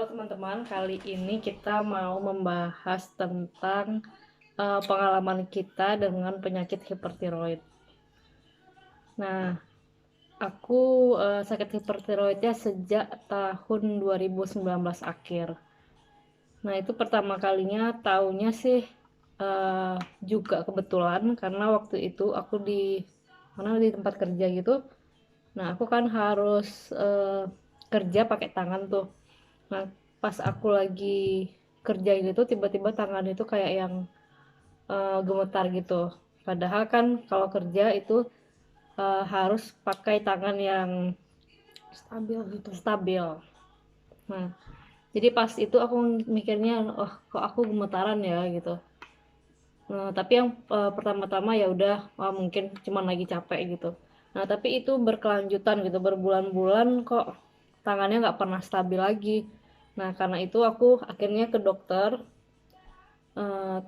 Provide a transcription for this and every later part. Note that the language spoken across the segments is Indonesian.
Halo teman-teman, kali ini kita mau membahas tentang pengalaman kita dengan penyakit hipertiroid. Nah, aku sakit hipertiroidnya sejak tahun 2019 akhir. Nah, itu pertama kalinya taunya sih eh, juga kebetulan karena waktu itu aku di tempat kerja gitu. Nah, aku kan harus kerja pakai tangan tuh. Nah, pas aku lagi kerja gitu tiba-tiba tangan itu kayak yang gemetar gitu. Padahal kan kalau kerja itu harus pakai tangan yang Stabil gitu. stabil. Nah, jadi pas itu aku mikirnya, oh kok aku gemetaran ya gitu. Nah, tapi yang pertama-tama ya udah, mungkin cuman lagi capek gitu. Nah, tapi itu berkelanjutan gitu, berbulan-bulan kok tangannya nggak pernah stabil lagi. Nah, karena itu aku akhirnya ke dokter.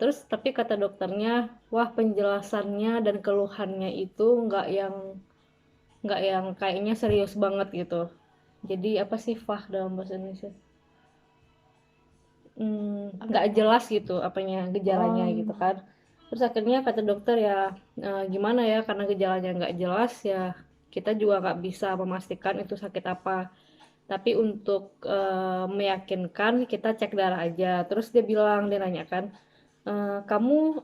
Terus tapi kata dokternya, wah penjelasannya dan keluhannya itu nggak yang kayaknya serius banget gitu. Jadi apa sih fah dalam bahasa Indonesia? Nggak Apa? jelas gitu apanya gejalanya gitu Um, kan. Terus akhirnya kata dokter ya, gimana ya karena gejalanya nggak jelas ya kita juga nggak bisa memastikan itu sakit apa. Tapi untuk meyakinkan kita cek darah aja. Terus dia nanyakan, kamu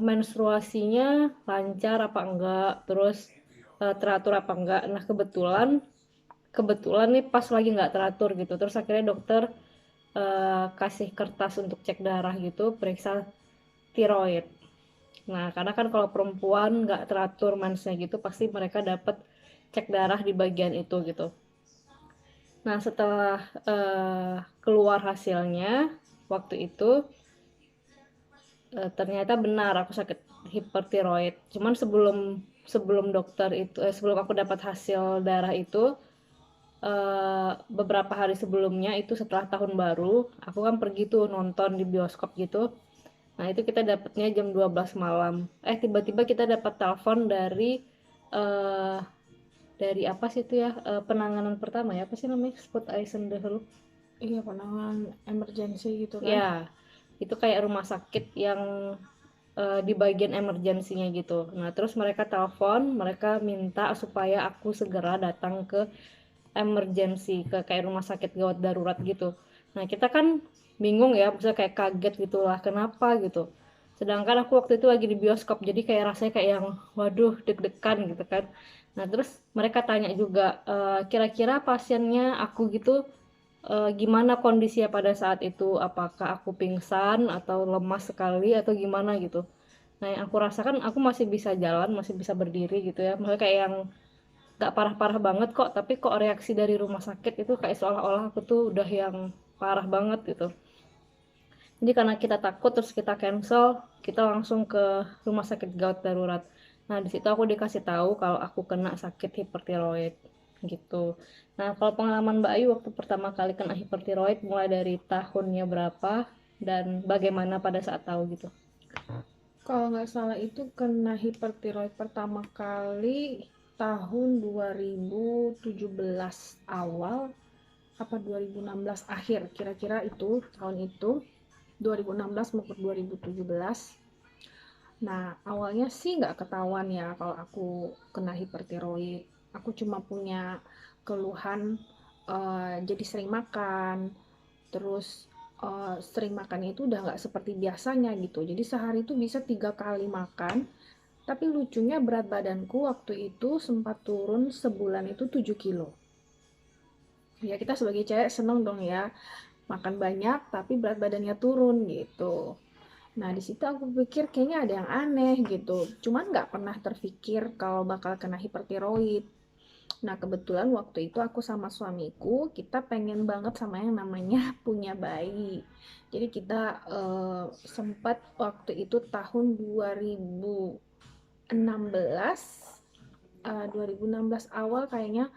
menstruasinya lancar apa enggak, terus teratur apa enggak. Nah kebetulan kebetulan nih pas lagi nggak teratur gitu, terus akhirnya dokter kasih kertas untuk cek darah gitu, periksa tiroid. Nah karena kan kalau perempuan nggak teratur mensnya gitu pasti mereka dapat cek darah di bagian itu gitu. Nah setelah keluar hasilnya waktu itu, ternyata benar aku sakit hipertiroid. Cuman sebelum sebelum dokter itu sebelum aku dapat hasil darah itu, beberapa hari sebelumnya itu setelah tahun baru aku kan pergi tuh nonton di bioskop gitu. Nah itu kita dapatnya jam 12 malam. Tiba-tiba kita dapat telepon eh, dari apa sih itu ya, penanganan pertama ya apa sih namanya, Spot Eisen dahulu. iya, penanganan emergency gitu kan. Ya, itu kayak rumah sakit yang di bagian emergensinya gitu. Nah, terus mereka telepon, mereka minta supaya aku segera datang ke emergency, ke kayak rumah sakit gawat darurat gitu. Nah, kita kan bingung ya, maksudnya kayak kaget gitu lah, kenapa gitu. Sedangkan aku waktu itu lagi di bioskop, jadi kayak rasanya kayak yang, waduh, deg-degan gitu kan. Nah, terus mereka tanya juga, kira-kira pasiennya aku gitu gimana kondisinya pada saat itu, apakah aku pingsan atau lemas sekali atau gimana gitu. Nah yang aku rasakan aku masih bisa jalan, masih bisa berdiri gitu ya, maksudnya kayak yang gak parah-parah banget kok, tapi kok reaksi dari rumah sakit itu kayak seolah-olah aku tuh udah yang parah banget gitu. Jadi karena kita takut terus kita cancel, kita langsung ke rumah sakit gawat darurat. Nah di situ aku dikasih tahu kalau aku kena sakit hipertiroid gitu. Nah kalau pengalaman Mbak Ayu waktu pertama kali kena hipertiroid mulai dari tahunnya berapa dan bagaimana pada saat tahu gitu? Kalau nggak salah itu kena hipertiroid pertama kali tahun 2017 awal apa 2016 akhir, kira-kira itu tahun itu 2016 mau ke 2017. Nah, awalnya sih nggak ketahuan ya kalau aku kena hipertiroid. Aku cuma punya keluhan, jadi sering makan. Terus sering makannya itu udah nggak seperti biasanya gitu. Jadi sehari itu bisa 3 kali makan. Tapi lucunya berat badanku waktu itu sempat turun sebulan itu 7 kilo. Ya kita sebagai cewek seneng dong ya makan banyak tapi berat badannya turun gitu. Nah di situ aku pikir kayaknya ada yang aneh gitu. Cuman nggak pernah terpikir kalau bakal kena hipertiroid. Nah, kebetulan waktu itu aku sama suamiku, kita pengen banget sama yang namanya punya bayi. Jadi kita sempat waktu itu tahun 2016, 2016 awal kayaknya,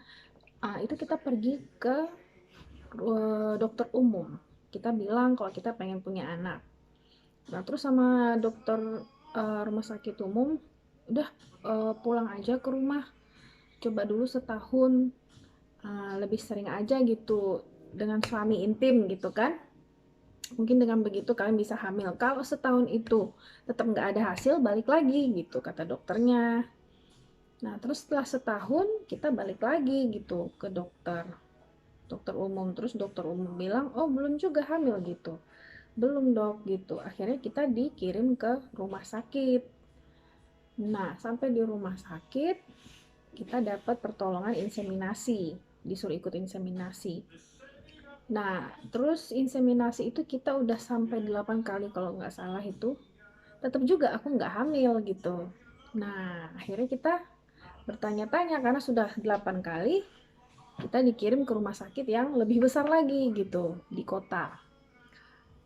itu kita pergi ke dokter umum. Kita bilang kalau kita pengen punya anak. Nah, terus sama dokter rumah sakit umum, udah pulang aja ke rumah. Coba dulu setahun lebih sering aja gitu dengan suami intim gitu kan. Mungkin dengan begitu kalian bisa hamil. Kalau setahun itu tetap nggak ada hasil, balik lagi gitu kata dokternya. Nah, terus setelah setahun kita balik lagi gitu ke dokter umum. Terus dokter umum bilang, oh belum juga hamil gitu. Belum dok gitu. Akhirnya kita dikirim ke rumah sakit. Nah, sampai di rumah sakit kita dapat pertolongan inseminasi. Disuruh ikut inseminasi. Nah, terus inseminasi itu kita udah sampai 8 kali kalau nggak salah itu. Tetap juga aku nggak hamil gitu. Nah, akhirnya kita bertanya-tanya karena sudah 8 kali, kita dikirim ke rumah sakit yang lebih besar lagi gitu, di kota.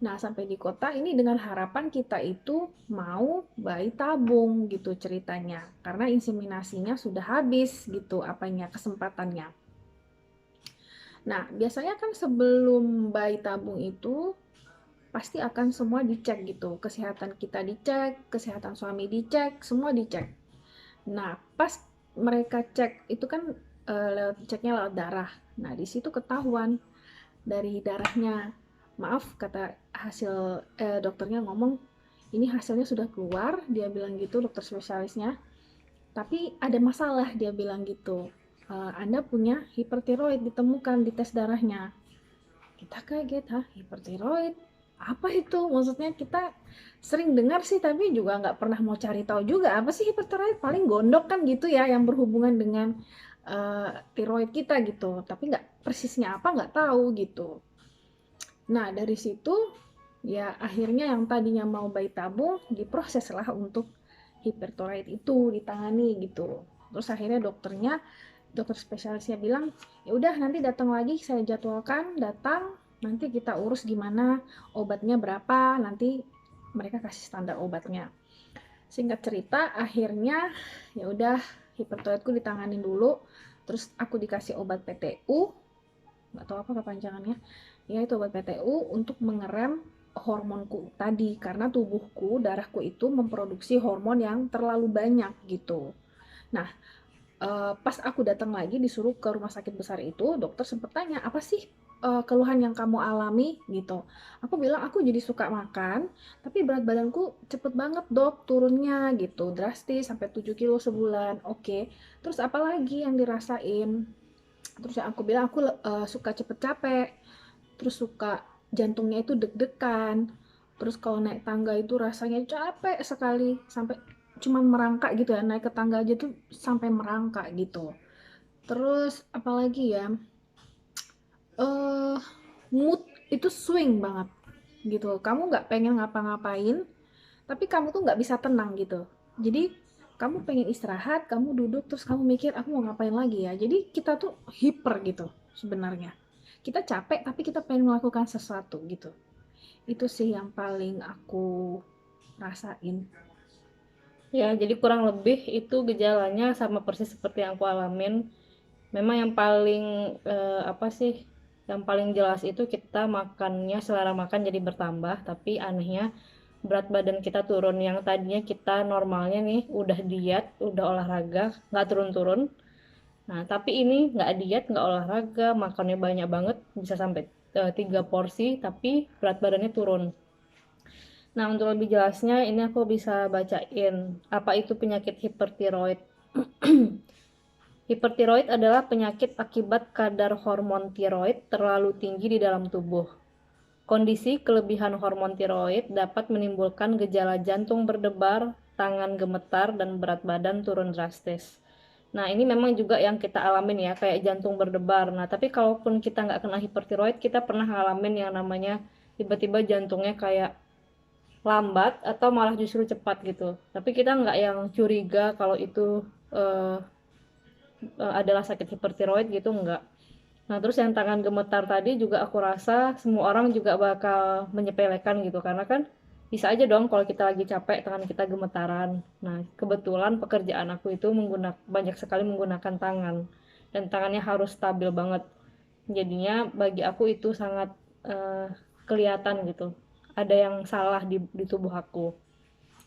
Nah, sampai di kota ini dengan harapan kita itu mau bayi tabung gitu ceritanya. Karena inseminasinya sudah habis gitu apanya kesempatannya. Nah, biasanya kan sebelum bayi tabung itu pasti akan semua dicek gitu. Kesehatan kita dicek, kesehatan suami dicek, semua dicek. Nah, pas mereka cek itu kan ceknya lewat darah. Nah, di situ ketahuan dari darahnya. Maaf, kata hasil dokternya ngomong, ini hasilnya sudah keluar, dia bilang gitu dokter spesialisnya. Tapi ada masalah, dia bilang gitu. Anda punya hipertiroid ditemukan di tes darahnya. Kita kaget, hipertiroid? Apa itu? Maksudnya kita sering dengar sih, tapi juga nggak pernah mau cari tahu juga apa sih hipertiroid. Paling gondok kan gitu ya, yang berhubungan dengan tiroid kita gitu. Tapi nggak persisnya apa nggak tahu gitu. Nah dari situ ya akhirnya yang tadinya mau bayi tabung diproses lah untuk hipertiroid itu ditangani gitu. Terus akhirnya dokter spesialisnya bilang, ya udah nanti datang lagi, saya jadwalkan datang, nanti kita urus gimana, obatnya berapa, nanti mereka kasih standar obatnya. Singkat cerita, akhirnya ya udah hipertiroidku ditanganin dulu, terus aku dikasih obat PTU, nggak tahu apa kepanjangannya, ya itu obat PTU untuk mengerem hormonku tadi karena tubuhku, darahku itu memproduksi hormon yang terlalu banyak gitu. Nah, pas aku datang lagi disuruh ke rumah sakit besar itu, dokter sempet tanya, "Apa sih, keluhan yang kamu alami?" Gitu. Aku bilang, "Aku jadi suka makan, tapi berat badanku cepet banget dok turunnya," gitu, drastis sampai 7 kilo sebulan. Oke, terus apa lagi yang dirasain? Terus yang aku bilang, "Aku suka cepet capek, terus suka jantungnya itu deg-degan, terus kalau naik tangga itu rasanya capek sekali, sampai cuman merangkak gitu ya, naik ke tangga aja tuh sampai merangkak gitu. Terus apalagi ya, eh mood itu swing banget gitu. Kamu nggak pengen ngapa-ngapain, tapi kamu tuh nggak bisa tenang gitu. Jadi kamu pengen istirahat, kamu duduk terus kamu mikir aku mau ngapain lagi ya. Jadi kita tuh hiper gitu sebenarnya. Kita capek tapi kita pengen melakukan sesuatu gitu. Itu sih yang paling aku rasain. Ya, jadi kurang lebih itu gejalanya sama persis seperti yang aku alamin. Memang yang paling apa sih? Yang paling jelas itu kita makannya selera makan jadi bertambah, tapi anehnya berat badan kita turun. Yang tadinya kita normalnya nih udah diet, udah olahraga, nggak turun-turun. Nah, tapi ini nggak diet, nggak olahraga, makannya banyak banget, bisa sampai 3 porsi, tapi berat badannya turun. Nah, untuk lebih jelasnya, ini aku bisa bacain apa itu penyakit hipertiroid. Hipertiroid adalah penyakit akibat kadar hormon tiroid terlalu tinggi di dalam tubuh. Kondisi kelebihan hormon tiroid dapat menimbulkan gejala jantung berdebar, tangan gemetar, dan berat badan turun drastis. Nah, ini memang juga yang kita alamin ya, kayak jantung berdebar. Nah, tapi kalaupun kita nggak kena hipertiroid, kita pernah ngalamin yang namanya tiba-tiba jantungnya kayak lambat atau malah justru cepat gitu. Tapi kita nggak yang curiga kalau itu uh, adalah sakit hipertiroid gitu, nggak. Nah, terus yang tangan gemetar tadi juga aku rasa semua orang juga bakal menyepelekan gitu, karena kan bisa aja dong kalau kita lagi capek tangan kita gemetaran. Nah, kebetulan pekerjaan aku itu banyak sekali menggunakan tangan, dan tangannya harus stabil banget. Jadinya bagi aku itu sangat uh, kelihatan gitu. Ada yang salah di tubuh aku.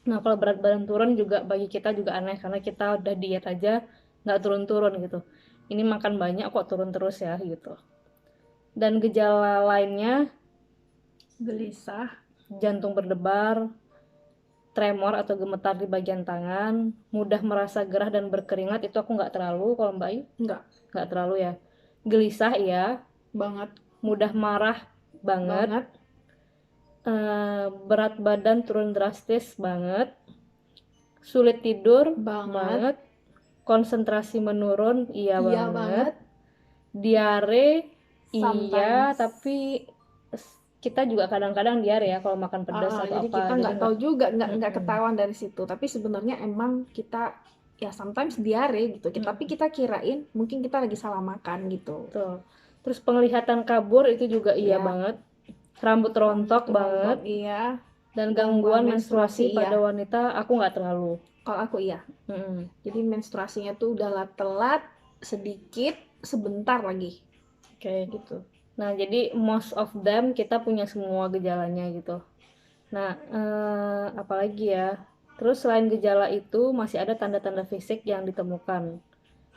Nah, kalau berat badan turun juga bagi kita juga aneh karena kita udah diet aja nggak turun-turun gitu. Ini makan banyak kok turun terus ya gitu. Dan gejala lainnya Gelisah. jantung berdebar, tremor atau gemetar di bagian tangan, mudah merasa gerah dan berkeringat. Itu aku nggak terlalu. Kalau Mbak Ayu nggak terlalu ya. Gelisah ya, Banget. mudah marah banget, Banget. berat badan turun drastis banget, sulit tidur Banget. konsentrasi menurun iya Iya banget, banget. diare iya, Sometimes. tapi kita juga kadang-kadang diare ya kalau makan pedas atau Jadi apa, kita jadi nggak tahu juga, nggak Mm-mm. ketahuan dari situ. Tapi sebenarnya emang kita ya sometimes diare gitu. Tapi kita kirain mungkin kita lagi salah makan gitu. Tuh. Terus penglihatan kabur itu juga iya Ya. banget, rambut rontok banget, Iya. dan Gangguan gangguan menstruasi menstruasi, pada iya. wanita aku nggak terlalu. Kalau aku iya. Mm-mm. Jadi menstruasinya tuh udah telat, sedikit, sebentar lagi. Oke. Gitu. Nah, jadi most of them kita punya semua gejalanya gitu. Nah, apalagi ya? Terus selain gejala itu masih ada tanda-tanda fisik yang ditemukan.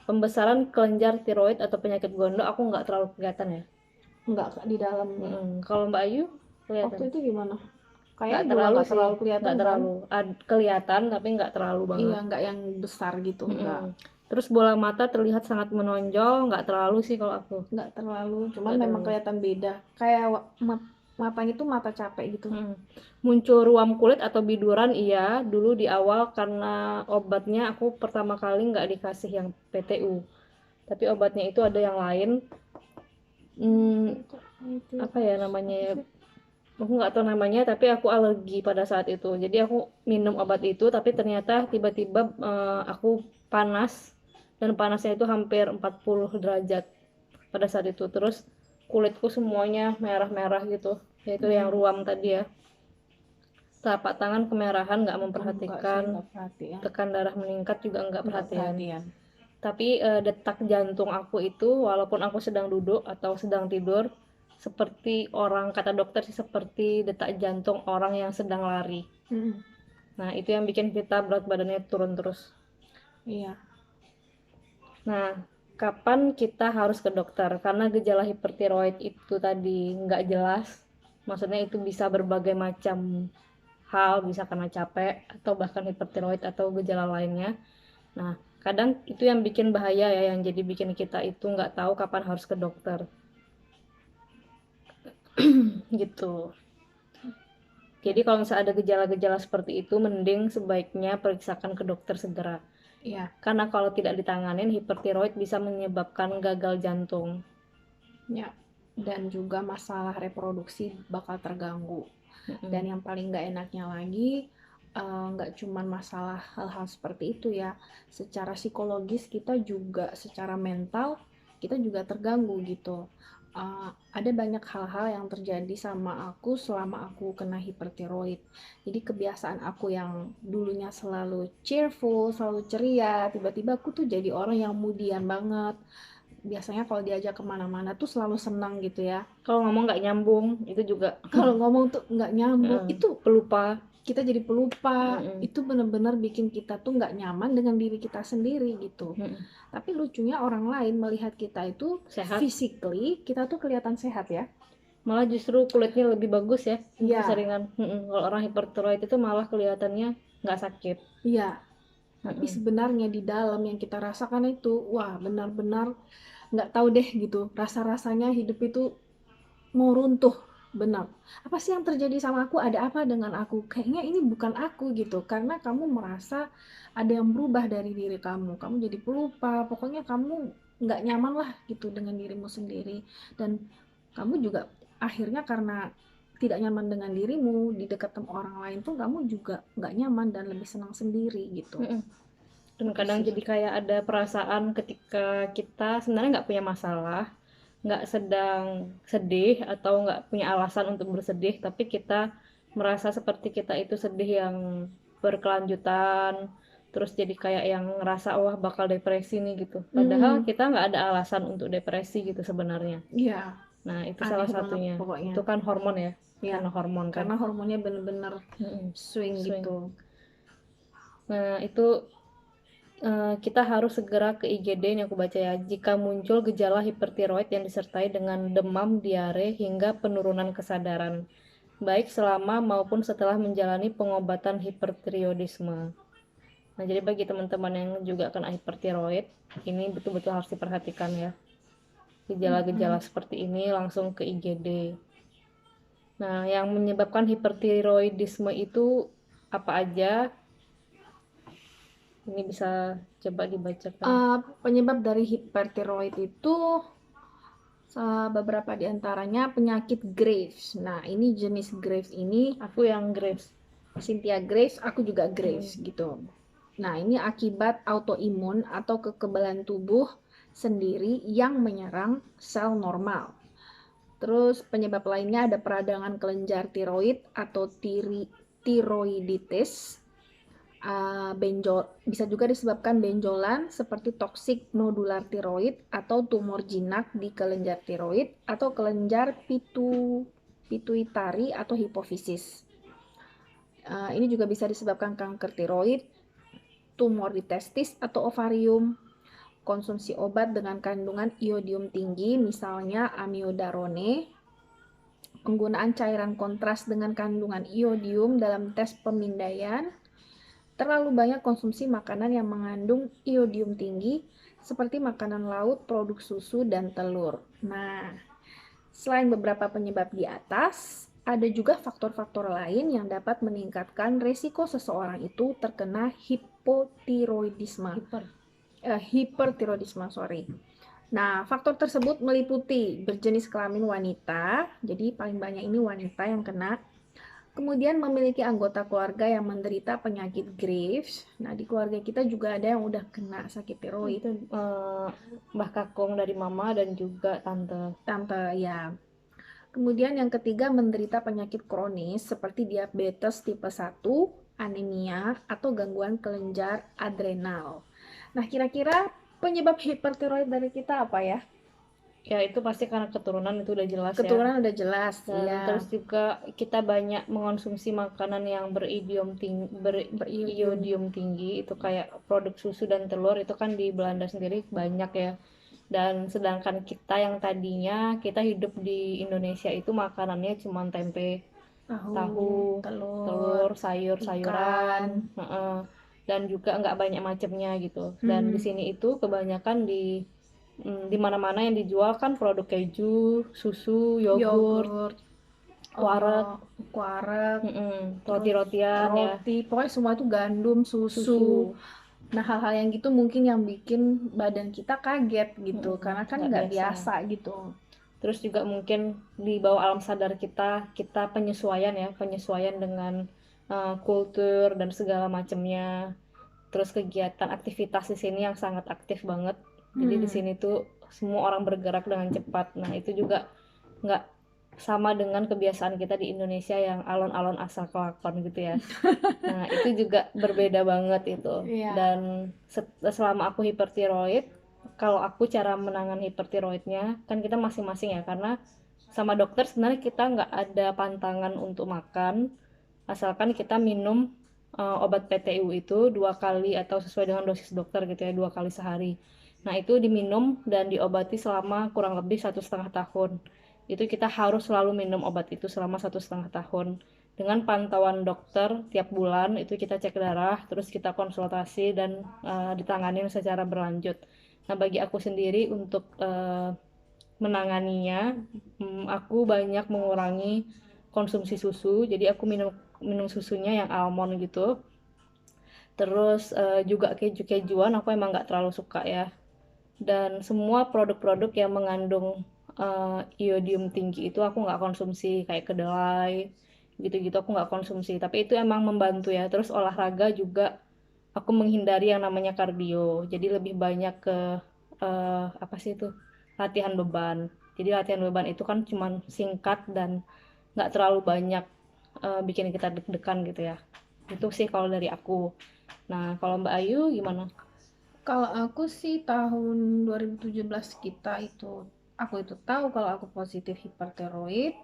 Pembesaran kelenjar tiroid atau penyakit gondok aku nggak terlalu kelihatan ya. Enggak di dalamnya. Kalau Mbak Ayu Waktu kelihatan? itu gimana? Nggak Kayaknya juga terlalu nggak sih, terlalu kelihatan nggak kan? terlalu. Kelihatan tapi nggak terlalu Iya, banget. nggak yang besar gitu, enggak. Terus bola mata terlihat sangat menonjol, nggak terlalu sih kalau aku. Nggak terlalu, cuman Nggak memang terlalu. kelihatan beda. Kayak matanya itu mata capek gitu. Muncul ruam kulit atau biduran iya, dulu di awal karena obatnya aku pertama kali nggak dikasih yang PTU. Tapi obatnya itu ada yang lain. Apa ya namanya ya? Aku nggak tahu namanya, tapi aku alergi pada saat itu. Jadi aku minum obat itu, tapi ternyata tiba-tiba aku panas, dan panasnya itu hampir 40 derajat pada saat itu. Terus kulitku semuanya merah-merah gitu, yaitu yang ruam tadi ya. Telapak tangan kemerahan, nggak memperhatikan. Nggak perhatian. Tekan darah meningkat juga nggak Nggak perhatian. perhatian. Tapi detak jantung aku itu walaupun aku sedang duduk atau sedang tidur, seperti orang, kata dokter sih, seperti detak jantung orang yang sedang lari. Nah, itu yang bikin kita berat badannya turun terus. Iya. Nah, kapan kita harus ke dokter? Karena gejala hipertiroid itu tadi nggak jelas. Maksudnya itu bisa berbagai macam hal, bisa karena capek atau bahkan hipertiroid atau gejala lainnya. Nah, kadang itu yang bikin bahaya ya, yang jadi bikin kita itu nggak tahu kapan harus ke dokter. Gitu. Jadi kalau misalnya ada gejala-gejala seperti itu, mending sebaiknya periksakan ke dokter segera. Iya. Karena kalau tidak ditanganin, hipertiroid bisa menyebabkan gagal jantung. Ya. Dan juga masalah reproduksi bakal terganggu. Dan yang paling nggak enaknya lagi, nggak cuman masalah hal-hal seperti itu ya, secara psikologis kita juga, secara mental kita juga terganggu gitu. Ada banyak hal-hal yang terjadi sama aku selama aku kena hipertiroid. Jadi kebiasaan aku yang dulunya selalu cheerful, selalu ceria, tiba-tiba aku tuh jadi orang yang mudian banget. Biasanya kalau diajak kemana-mana tuh selalu senang gitu ya. Kalau ngomong nggak nyambung, itu juga. Kalau ngomong tuh nggak nyambung, itu pelupa. Kita jadi pelupa. Itu benar-benar bikin kita tuh nggak nyaman dengan diri kita sendiri gitu. Tapi lucunya orang lain melihat kita itu sehat. Physically kita tuh kelihatan sehat ya. Malah justru kulitnya lebih bagus ya. Iya. Keseringan. Kalau orang hipertiroid itu malah kelihatannya nggak sakit. Iya. Tapi sebenarnya di dalam yang kita rasakan itu, wah benar-benar nggak tahu deh gitu. Rasa-rasanya hidup itu mau runtuh. Benar. Apa sih yang terjadi sama aku? Ada apa dengan aku? Kayaknya ini bukan aku gitu. Karena kamu merasa ada yang berubah dari diri kamu. Kamu jadi pelupa. Pokoknya kamu nggak nyaman lah gitu dengan dirimu sendiri. Dan kamu juga akhirnya karena tidak nyaman dengan dirimu, di dekat orang lain tuh kamu juga nggak nyaman dan lebih senang sendiri gitu. Dan kadang jadi kayak ada perasaan ketika kita sebenarnya nggak punya masalah, nggak sedang sedih atau nggak punya alasan untuk bersedih, tapi kita merasa seperti kita itu sedih yang berkelanjutan, terus jadi kayak yang ngerasa wah bakal depresi nih gitu. Padahal kita nggak ada alasan untuk depresi gitu sebenarnya. Iya. Nah itu salah satunya. Itu kan hormon ya. Karena hormon kan. Karena hormonnya bener-bener swing gitu. Nah itu kita harus segera ke IGD yang aku baca ya, jika muncul gejala hipertiroid yang disertai dengan demam, diare, hingga penurunan kesadaran, baik selama maupun setelah menjalani pengobatan hipertiroidisme. Nah, jadi bagi teman-teman yang juga kena hipertiroid, ini betul-betul harus diperhatikan ya. Gejala-gejala seperti ini langsung ke IGD. Nah, yang menyebabkan hipertiroidisme itu apa aja? Ini bisa coba dibacakan. Penyebab dari hipertiroid itu beberapa diantaranya penyakit Graves. Nah, ini jenis Graves ini, Aku yang Graves. Cynthia Graves, aku juga Graves gitu. Nah, ini akibat autoimun atau kekebalan tubuh sendiri yang menyerang sel normal. Terus penyebab lainnya ada peradangan kelenjar tiroid atau tiroiditis. Bisa juga disebabkan benjolan seperti toxic nodular tiroid atau tumor jinak di kelenjar tiroid atau kelenjar pituitari atau hipofisis. Ini juga bisa disebabkan kanker tiroid, tumor di testis atau ovarium, konsumsi obat dengan kandungan iodium tinggi, misalnya amiodarone, penggunaan cairan kontras dengan kandungan iodium dalam tes pemindaian, terlalu banyak konsumsi makanan yang mengandung iodium tinggi, seperti makanan laut, produk susu, dan telur. Nah, selain beberapa penyebab di atas, ada juga faktor-faktor lain yang dapat meningkatkan risiko seseorang itu terkena hipertiroidisme. Nah, faktor tersebut meliputi berjenis kelamin wanita, jadi paling banyak ini wanita yang kena. Kemudian memiliki anggota keluarga yang menderita penyakit Graves. Nah, di keluarga kita juga ada yang udah kena sakit tiroid. Itu Mbah Kakung dari mama dan juga tante. Tante, ya. Kemudian yang ketiga menderita penyakit kronis seperti diabetes tipe 1, anemia, atau gangguan kelenjar adrenal. Nah, kira-kira penyebab hipertiroid dari kita apa ya? Ya, itu pasti karena keturunan, itu udah jelas ya. Keturunan udah jelas, Dan ya. terus juga kita banyak mengonsumsi makanan yang beriodium tinggi, itu kayak produk susu dan telur, itu kan di Belanda sendiri banyak ya. Dan sedangkan kita yang tadinya kita hidup di Indonesia itu makanannya cuma tempe, tahu, telur, sayur-sayuran, dan juga nggak banyak macamnya gitu. Dan di sini itu kebanyakan di mana-mana yang dijual kan produk keju, susu, yogurt, kuarek, roti-rotian ya, roti, pokoknya semua itu gandum, susu. Nah, hal-hal yang gitu mungkin yang bikin badan kita kaget gitu, karena kan nggak biasa gitu. Terus juga mungkin di bawah alam sadar kita penyesuaian dengan kultur dan segala macamnya. Terus kegiatan aktivitas di sini yang sangat aktif banget. Jadi di sini tuh semua orang bergerak dengan cepat. Nah, itu juga nggak sama dengan kebiasaan kita di Indonesia yang alon-alon asal kelakon gitu ya. Nah, itu juga berbeda banget itu. Dan selama aku hipertiroid, kalau aku cara menangani hipertiroidnya, kan kita masing-masing ya, karena sama dokter sebenarnya kita nggak ada pantangan untuk makan, asalkan kita minum obat PTU itu 2 kali atau sesuai dengan dosis dokter gitu ya, 2 kali sehari. Nah, itu diminum dan diobati selama kurang lebih 1,5 tahun. Itu kita harus selalu minum obat itu selama 1,5 tahun dengan pantauan dokter tiap bulan. Itu kita cek darah, terus kita konsultasi dan ditangani secara berlanjut. Nah, bagi aku sendiri untuk menanganinya, aku banyak mengurangi konsumsi susu, jadi aku minum susunya yang almond gitu. Terus juga keju-kejuan aku emang nggak terlalu suka ya. Dan semua produk-produk yang mengandung iodium tinggi itu aku nggak konsumsi, kayak kedelai gitu-gitu aku nggak konsumsi. Tapi itu emang membantu ya. Terus olahraga juga aku menghindari yang namanya kardio. Jadi lebih banyak ke apa sih itu, latihan beban. Jadi latihan beban itu kan cuma singkat dan nggak terlalu banyak bikin kita deg-degan gitu ya. Itu sih kalau dari aku. Nah, kalau Mbak Ayu gimana? Kalau aku sih tahun 2017 aku itu tahu kalau aku positif hipertiroid.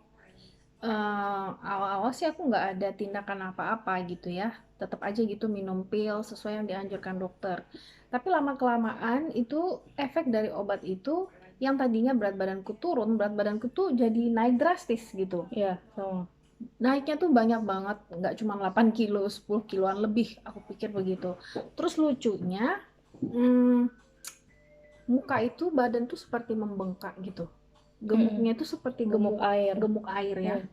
Awal-awal sih aku nggak ada tindakan apa-apa gitu ya, tetap aja gitu minum pil sesuai yang dianjurkan dokter. Tapi lama-kelamaan itu efek dari obat itu, yang tadinya berat badanku turun, berat badanku tuh jadi naik drastis gitu. Iya, sama. Naiknya tuh banyak banget, nggak cuma 8 kilo, 10 kiloan lebih, aku pikir begitu. Terus lucunya, hmm, muka itu badan tuh seperti membengkak gitu. Mm-mm. Gemuknya itu seperti Gemuk air. gemuk air ya. Iya.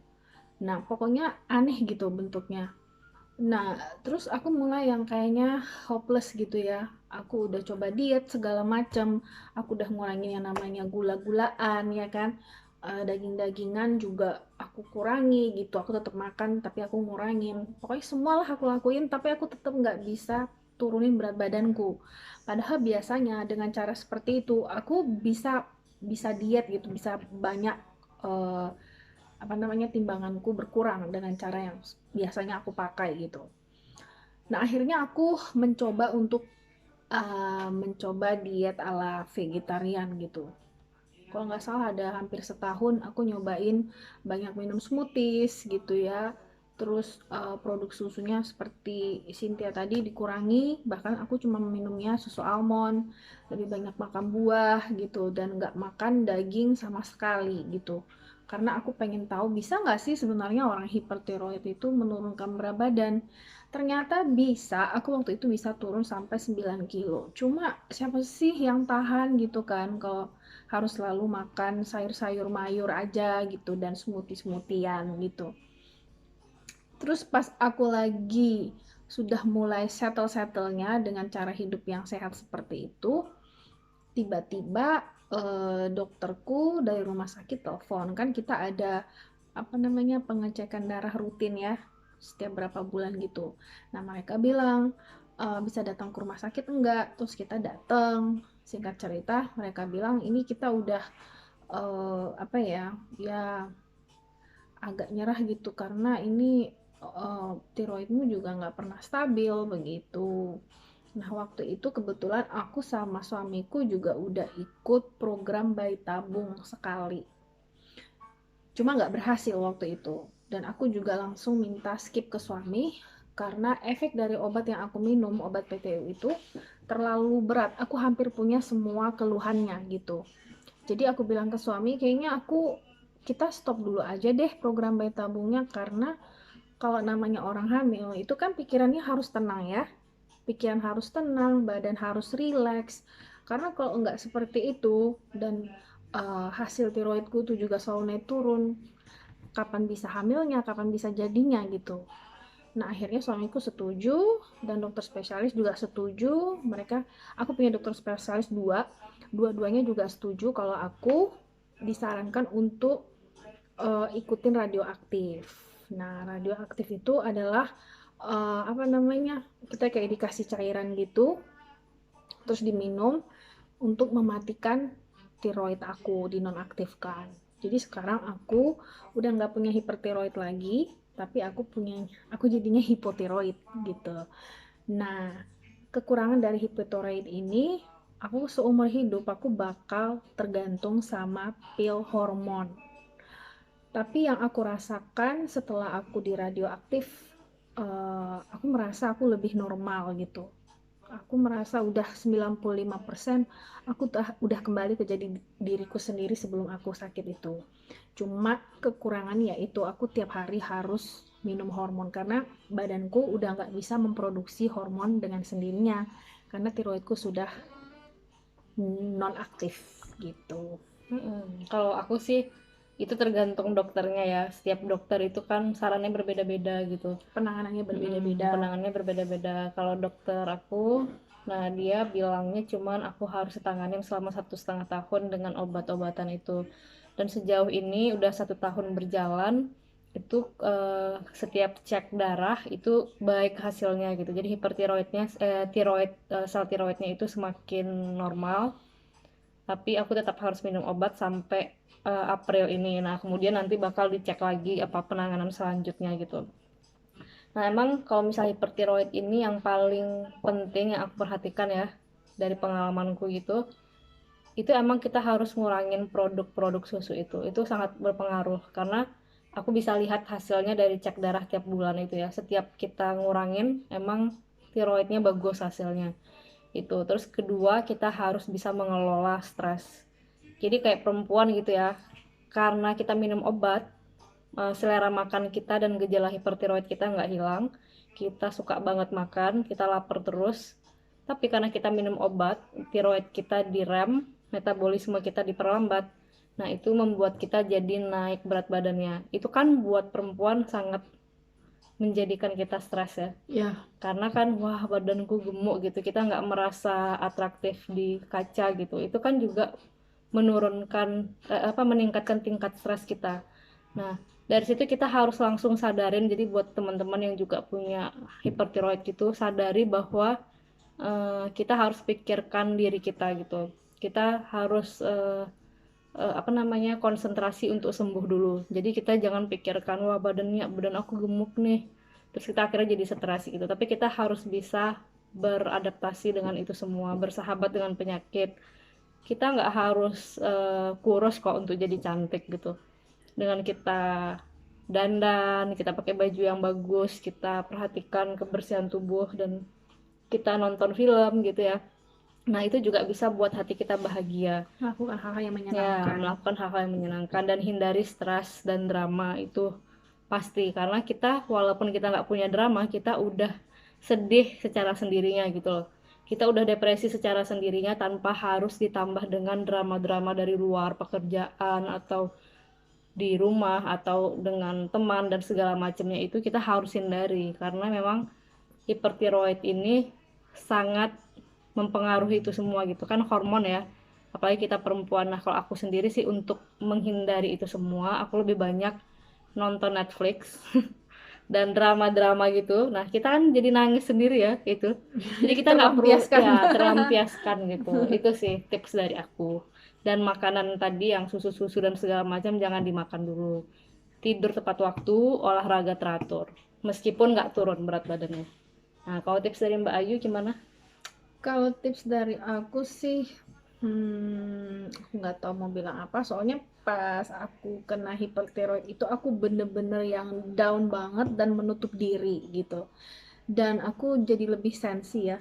Nah, pokoknya aneh gitu bentuknya. Nah, terus aku mulai yang kayaknya hopeless gitu ya. Aku udah coba diet segala macam. Aku udah ngurangin yang namanya gula-gulaan ya kan. Daging-dagingan juga aku kurangi gitu. Aku tetap makan tapi aku ngurangin. Pokoknya semualah aku lakuin tapi aku tetap nggak bisa turunin berat badanku. Padahal biasanya dengan cara seperti itu aku bisa bisa diet gitu, bisa banyak eh, apa namanya timbanganku berkurang dengan cara yang biasanya aku pakai gitu. Nah, akhirnya aku mencoba untuk mencoba diet ala vegetarian gitu. Kalau nggak salah ada hampir setahun aku nyobain banyak minum smoothies gitu ya. Terus produk susunya seperti Cynthia tadi dikurangi, bahkan aku cuma minumnya susu almond, lebih banyak makan buah gitu, dan nggak makan daging sama sekali gitu. Karena aku pengen tahu bisa nggak sih sebenarnya orang hipertiroid itu menurunkan berat badan. Ternyata bisa, aku waktu itu bisa turun sampai 9 kilo. Cuma siapa sih yang tahan gitu kan kalau harus selalu makan sayur-sayur mayur aja gitu dan smoothie-smoothian gitu. Terus pas aku lagi sudah mulai settle-settlenya dengan cara hidup yang sehat seperti itu, tiba-tiba dokterku dari rumah sakit telepon, kan kita ada apa namanya pengecekan darah rutin ya setiap berapa bulan gitu. Nah, mereka bilang bisa datang ke rumah sakit enggak? Terus kita datang. Singkat cerita mereka bilang ini kita udah apa ya, ya agak nyerah gitu karena ini tiroidmu juga nggak pernah stabil begitu. Nah, waktu itu kebetulan aku sama suamiku juga udah ikut program bayi tabung sekali. Cuma nggak berhasil waktu itu. Dan aku juga langsung minta skip ke suami karena efek dari obat yang aku minum, obat PTU itu terlalu berat. Aku hampir punya semua keluhannya gitu. Jadi aku bilang ke suami, kayaknya kita stop dulu aja deh program bayi tabungnya karena kalau namanya orang hamil itu kan pikirannya harus tenang ya. Pikiran harus tenang, badan harus rileks. Karena kalau enggak seperti itu dan hasil tiroidku tuh juga selalu naik turun, kapan bisa hamilnya, kapan bisa jadinya gitu. Nah, akhirnya suamiku setuju dan dokter spesialis juga setuju. Aku punya dokter spesialis dua-duanya juga setuju kalau aku disarankan untuk ikutin radioaktif. Nah, radioaktif itu adalah apa namanya? Kita kayak dikasih cairan gitu, terus diminum untuk mematikan tiroid aku, dinonaktifkan. Jadi sekarang aku udah nggak punya hipertiroid lagi, tapi aku jadinya hipotiroid gitu. Nah, kekurangan dari hipotiroid ini, aku seumur hidup aku bakal tergantung sama pil hormon. Tapi yang aku rasakan setelah aku di radioaktif, aku merasa aku lebih normal gitu. Aku merasa udah 95% aku udah kembali ke jadi diriku sendiri sebelum aku sakit itu. Cuma kekurangan yaitu aku tiap hari harus minum hormon karena badanku udah nggak bisa memproduksi hormon dengan sendirinya karena tiroidku sudah non aktif gitu. Kalau aku sih itu tergantung dokternya ya. Setiap dokter itu kan sarannya berbeda-beda gitu. Penanganannya berbeda-beda. Penanganannya berbeda-beda. Kalau dokter aku, nah dia bilangnya cuman aku harus tanganin selama 1,5 tahun dengan obat-obatan itu. Dan sejauh ini udah 1 tahun berjalan, itu setiap cek darah itu baik hasilnya gitu. Jadi hipertiroidnya, sel tiroidnya itu semakin normal, tapi aku tetap harus minum obat sampai April ini. Nah, kemudian nanti bakal dicek lagi apa penanganan selanjutnya gitu. Nah, emang kalau misalnya hipertiroid ini yang paling penting yang aku perhatikan ya dari pengalamanku gitu, itu emang kita harus ngurangin produk-produk susu itu. Itu sangat berpengaruh karena aku bisa lihat hasilnya dari cek darah tiap bulan itu ya. Setiap kita ngurangin, emang tiroidnya bagus hasilnya. Itu. Terus kedua, kita harus bisa mengelola stres. Jadi kayak perempuan gitu ya, karena kita minum obat, selera makan kita dan gejala hipertiroid kita nggak hilang. Kita suka banget makan, kita lapar terus. Tapi karena kita minum obat, tiroid kita direm, metabolisme kita diperlambat. Nah, itu membuat kita jadi naik berat badannya. Itu kan buat perempuan sangat menjadikan kita stres ya. Ya, Karena kan, wah badanku gemuk gitu, kita nggak merasa atraktif di kaca gitu. Itu kan juga menurunkan, meningkatkan tingkat stres kita. Nah, dari situ kita harus langsung sadarin, jadi buat teman-teman yang juga punya hipertiroid gitu, sadari bahwa kita harus pikirkan diri kita gitu. Kita harus konsentrasi untuk sembuh dulu. Jadi kita jangan pikirkan, wah badan aku gemuk nih, terus kita akhirnya jadi stres gitu. Tapi kita harus bisa beradaptasi dengan itu semua, bersahabat dengan penyakit. Kita nggak harus kurus kok untuk jadi cantik gitu. Dengan kita dandan, kita pakai baju yang bagus, kita perhatikan kebersihan tubuh, dan kita nonton film gitu ya. Nah, itu juga bisa buat hati kita bahagia. melakukan hal-hal yang Ya, menyenangkan. melakukan hal-hal yang menyenangkan dan hindari stres dan drama itu pasti. Karena kita, walaupun kita nggak punya drama, kita udah sedih secara sendirinya gitu loh. Kita udah depresi secara sendirinya tanpa harus ditambah dengan drama-drama dari luar, pekerjaan, atau di rumah, atau dengan teman, dan segala macamnya itu kita harus hindari. Karena memang hipertiroid ini sangat mempengaruhi itu semua gitu kan, hormon ya, apalagi kita perempuan. Nah, kalau aku sendiri sih untuk menghindari itu semua, aku lebih banyak nonton Netflix dan drama-drama gitu. Nah, kita kan jadi nangis sendiri ya itu, jadi kita nggak perlu Terlampiaskan. ya terlampiaskan gitu. Itu sih tips dari aku. Dan makanan tadi yang susu-susu dan segala macam jangan dimakan dulu. Tidur tepat waktu, olahraga teratur, meskipun nggak turun berat badannya. Nah, kalau tips dari Mbak Ayu gimana? Kalau tips dari aku sih, aku nggak tahu mau bilang apa. Soalnya pas aku kena hipertiroid itu aku bener-bener yang down banget dan menutup diri gitu. Dan aku jadi lebih sensi ya.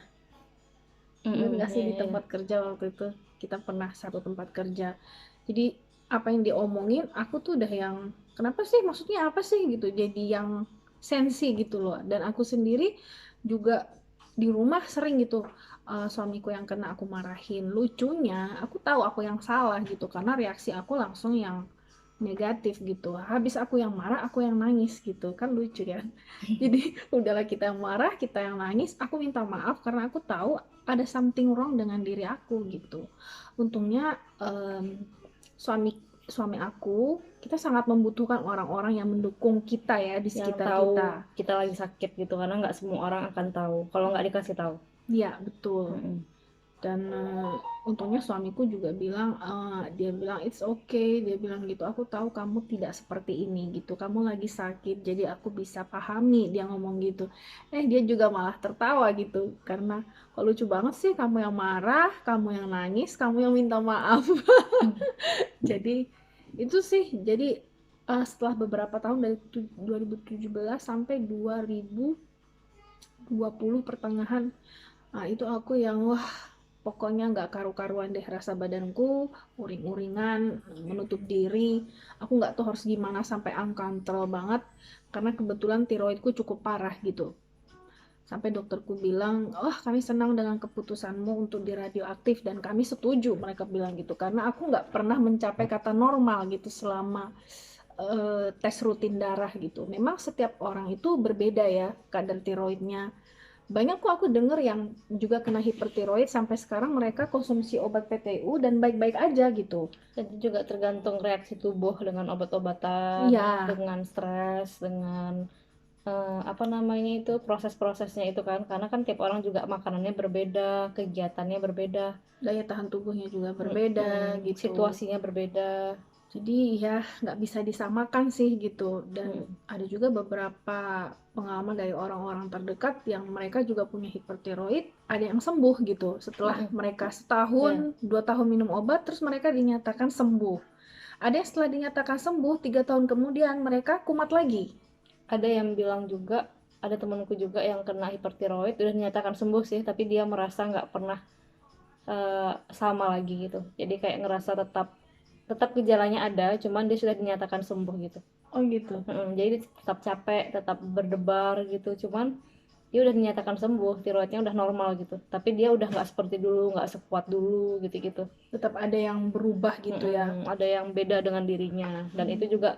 Ingat nggak sih Iya, di iya, iya. tempat kerja waktu itu kita pernah satu tempat kerja. Jadi apa yang diomongin aku tuh udah yang kenapa sih, maksudnya apa sih gitu. Jadi yang sensi gitu loh. Dan aku sendiri juga di rumah sering gitu, suamiku yang kena aku marahin. Lucunya aku tahu aku yang salah gitu karena reaksi aku langsung yang negatif gitu. Habis aku yang marah, aku yang nangis gitu. Kan lucu ya. Jadi udahlah kita yang marah, kita yang nangis, aku minta maaf karena aku tahu ada something wrong dengan diri aku gitu. Untungnya suami suami aku, kita sangat membutuhkan orang-orang yang mendukung kita ya di Yang sekitar tahu kita. kita lagi sakit gitu, karena nggak semua orang akan tahu kalau nggak dikasih tahu. Iya, betul. Mm-mm. Dan untungnya suamiku juga bilang, dia bilang it's okay, dia bilang gitu, aku tahu kamu tidak seperti ini gitu, kamu lagi sakit jadi aku bisa pahami, dia ngomong gitu. Dia juga malah tertawa gitu karena kok lucu banget sih, kamu yang marah, kamu yang nangis, kamu yang minta maaf. Jadi itu sih, jadi setelah beberapa tahun dari 2017 sampai 2020 pertengahan, nah itu aku yang wah, pokoknya nggak karu-karuan deh rasa badanku, uring-uringan, menutup diri. Aku nggak tahu harus gimana sampai uncontrol banget, karena kebetulan tiroidku cukup parah gitu. Sampai dokterku bilang, wah kami senang dengan keputusanmu untuk diradioaktif, dan kami setuju, mereka bilang gitu. Karena aku nggak pernah mencapai kata normal gitu selama tes rutin darah gitu. Memang setiap orang itu berbeda ya kadar tiroidnya. Banyak kok aku denger yang juga kena hipertiroid sampai sekarang mereka konsumsi obat PTU dan baik-baik aja gitu. Jadi juga tergantung reaksi tubuh dengan obat-obatan, Iya, dengan stres, dengan itu proses-prosesnya itu kan, karena kan tiap orang juga makanannya berbeda, kegiatannya berbeda. daya tahan tubuhnya juga berbeda gitu. Situasinya berbeda. Jadi ya nggak bisa disamakan sih gitu. Dan Mm. ada juga beberapa pengalaman dari orang-orang terdekat yang mereka juga punya hipertiroid, ada yang sembuh gitu. Setelah Mm-mm. mereka setahun, Ya. 2 tahun minum obat, terus mereka dinyatakan sembuh. Ada yang setelah dinyatakan sembuh 3 tahun kemudian mereka kumat lagi. Ada yang bilang juga, ada temanku juga yang kena hipertiroid udah dinyatakan sembuh sih, tapi dia merasa nggak pernah sama lagi gitu. Jadi kayak ngerasa tetap tetap gejalanya ada, cuman dia sudah dinyatakan sembuh gitu. Oh gitu. Jadi dia tetap capek, tetap berdebar gitu, cuman dia udah dinyatakan sembuh, tiroidnya udah normal gitu, tapi dia udah nggak seperti dulu, nggak sekuat dulu gitu-gitu. Tetap ada yang berubah gitu ya. Ada yang beda dengan dirinya, dan itu juga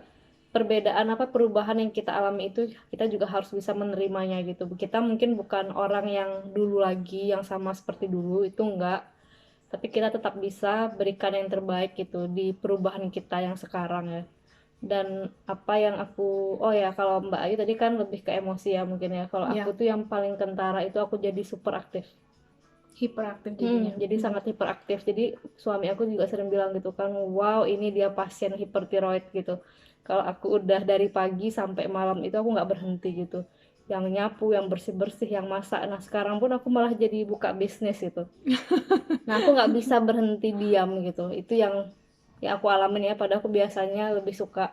perbedaan apa perubahan yang kita alami itu kita juga harus bisa menerimanya gitu. Kita mungkin bukan orang yang dulu lagi yang sama seperti dulu, itu enggak, tapi kita tetap bisa berikan yang terbaik gitu di perubahan kita yang sekarang ya. Dan apa yang aku, oh ya, kalau Mbak Ayu tadi kan lebih ke emosi ya mungkin ya, kalau aku Ya, tuh yang paling kentara itu aku jadi super aktif. hiperaktif jadinya. Jadi sangat hiperaktif. Jadi suami aku juga sering bilang gitu kan, wow ini dia pasien hipertiroid gitu. Kalau aku udah dari pagi sampai malam itu aku nggak berhenti gitu. Yang nyapu, yang bersih-bersih, yang masak. Nah sekarang pun aku malah jadi buka bisnis itu. Nah aku nggak bisa berhenti diam gitu. Itu yang aku alamin ya. Padahal aku biasanya lebih suka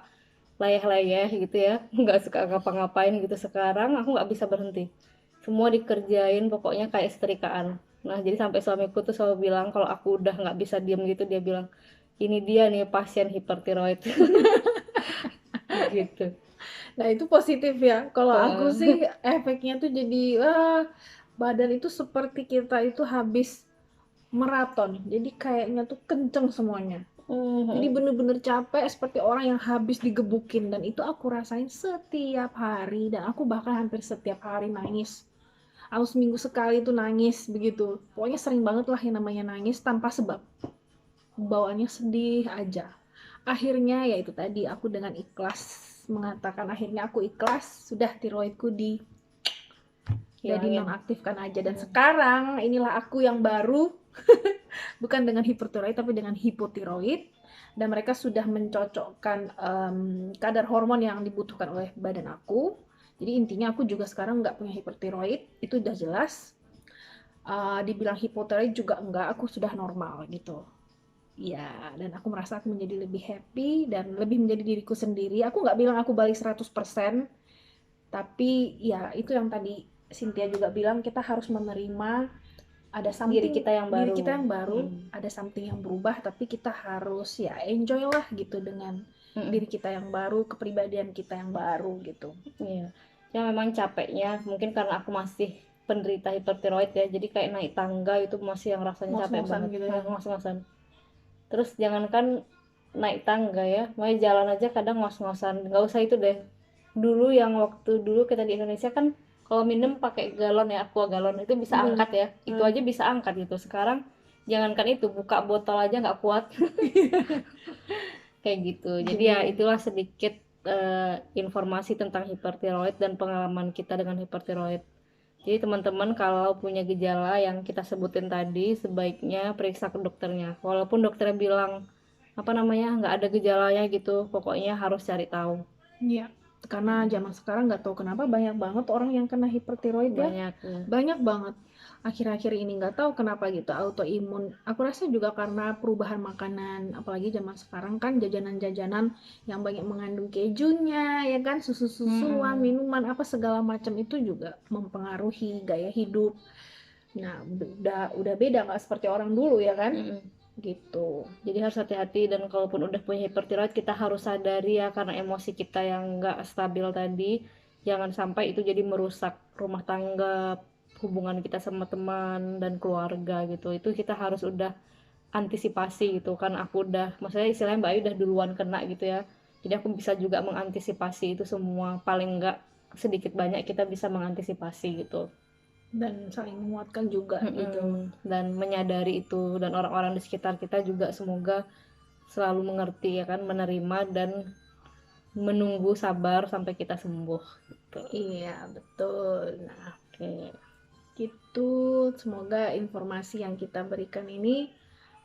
layeh-layeh gitu ya. Nggak suka ngapa-ngapain gitu. Sekarang aku nggak bisa berhenti. Semua dikerjain pokoknya kayak setrikaan. Nah jadi sampai suamiku tuh selalu bilang kalau aku udah nggak bisa diem gitu, dia bilang ini dia nih pasien hipertiroid. Gitu. Nah, itu positif ya. Kalau aku sih efeknya tuh jadi badan itu seperti kita itu habis maraton. Jadi kayaknya tuh kenceng semuanya. Jadi bener-bener capek seperti orang yang habis digebukin, dan itu aku rasain setiap hari, dan aku bahkan hampir setiap hari nangis. Aku seminggu sekali tuh nangis begitu. Pokoknya sering banget lah yang namanya nangis tanpa sebab. Bawaannya sedih aja. Akhirnya ya itu tadi, aku dengan ikhlas mengatakan, akhirnya aku ikhlas, sudah tiroidku jadi Hilangin. nonaktifkan aja, dan sekarang inilah aku yang baru bukan dengan hipertiroid tapi dengan hipotiroid, dan mereka sudah mencocokkan kadar hormon yang dibutuhkan oleh badan aku. Jadi intinya aku juga sekarang nggak punya hipertiroid, itu udah jelas. Dibilang hipotiroid juga enggak, aku sudah normal gitu. Ya, dan aku merasa aku menjadi lebih happy dan lebih menjadi diriku sendiri. Aku nggak bilang aku balik 100%, tapi ya itu yang tadi Cynthia juga bilang, kita harus menerima ada Diri something, kita yang baru. ada something yang berubah, tapi kita harus ya enjoy lah gitu dengan diri kita yang baru, kepribadian kita yang baru gitu. Iya. Ya memang capeknya mungkin karena aku masih penderita hipertiroid ya, jadi kayak naik tangga itu masih yang rasanya capek Ngos-ngosan banget gitu ya. ngos-ngosan. Terus jangankan naik tangga ya, mau jalan aja kadang ngos-ngosan, nggak usah itu deh. Dulu yang waktu dulu kita di Indonesia kan kalau minum pakai galon ya, aqua galon itu bisa angkat ya, itu aja bisa angkat gitu. Sekarang jangankan itu, buka botol aja nggak kuat. Kayak gitu. Jadi ya itulah sedikit informasi tentang hipertiroid dan pengalaman kita dengan hipertiroid. Jadi teman-teman kalau punya gejala yang kita sebutin tadi, sebaiknya periksa ke dokternya. Walaupun dokternya bilang apa namanya nggak ada gejalanya gitu, pokoknya harus cari tahu. Iya, karena zaman sekarang nggak tahu kenapa banyak banget orang yang kena hipertiroid ya. Banyak. Banyak banget. Akhir-akhir ini nggak tahu kenapa gitu, autoimun. Aku rasa juga karena perubahan makanan, apalagi zaman sekarang kan jajanan-jajanan yang banyak mengandung kejunya, ya kan, susu-susuan, minuman, apa segala macam itu juga mempengaruhi gaya hidup. Nah, udah beda, nggak seperti orang dulu ya kan, gitu. Jadi harus hati-hati, dan kalaupun udah punya hipertiroid kita harus sadari ya, karena emosi kita yang nggak stabil tadi, jangan sampai itu jadi merusak rumah tangga, hubungan kita sama teman dan keluarga gitu. Itu kita harus udah antisipasi gitu kan. Aku udah, maksudnya istilahnya Mbak Ayu udah duluan kena gitu ya, jadi aku bisa juga mengantisipasi itu semua, paling nggak sedikit banyak kita bisa mengantisipasi gitu. Dan saling menguatkan juga gitu. Dan menyadari itu, dan orang-orang di sekitar kita juga semoga selalu mengerti ya kan, menerima dan menunggu sabar sampai kita sembuh gitu. Iya, betul. Nah, Oke. gitu. Semoga informasi yang kita berikan ini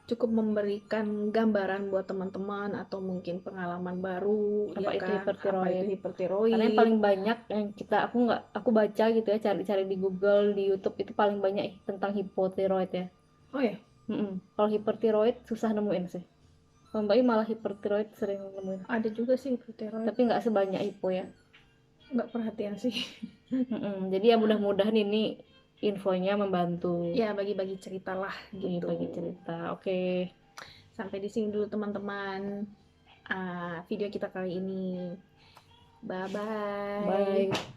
cukup memberikan gambaran buat teman-teman, atau mungkin pengalaman baru Apa ya itu kan, apa itu hipertiroid? Karena yang paling banyak yang aku baca gitu ya, cari-cari di Google, di YouTube, itu paling banyak tentang hipotiroid ya. Oh ya, Kalau hipertiroid susah nemuin sih. Kalau Mbak I malah hipertiroid sering nemuin. Ada juga sih hipotiroid, Tapi nggak sebanyak hipo ya. nggak perhatian sih. Jadi ya mudah-mudahan ini infonya membantu. Ya bagi-bagi cerita lah gitu. Bagi cerita. Oke. Sampai di sini dulu teman-teman, video kita kali ini. Bye bye. Bye.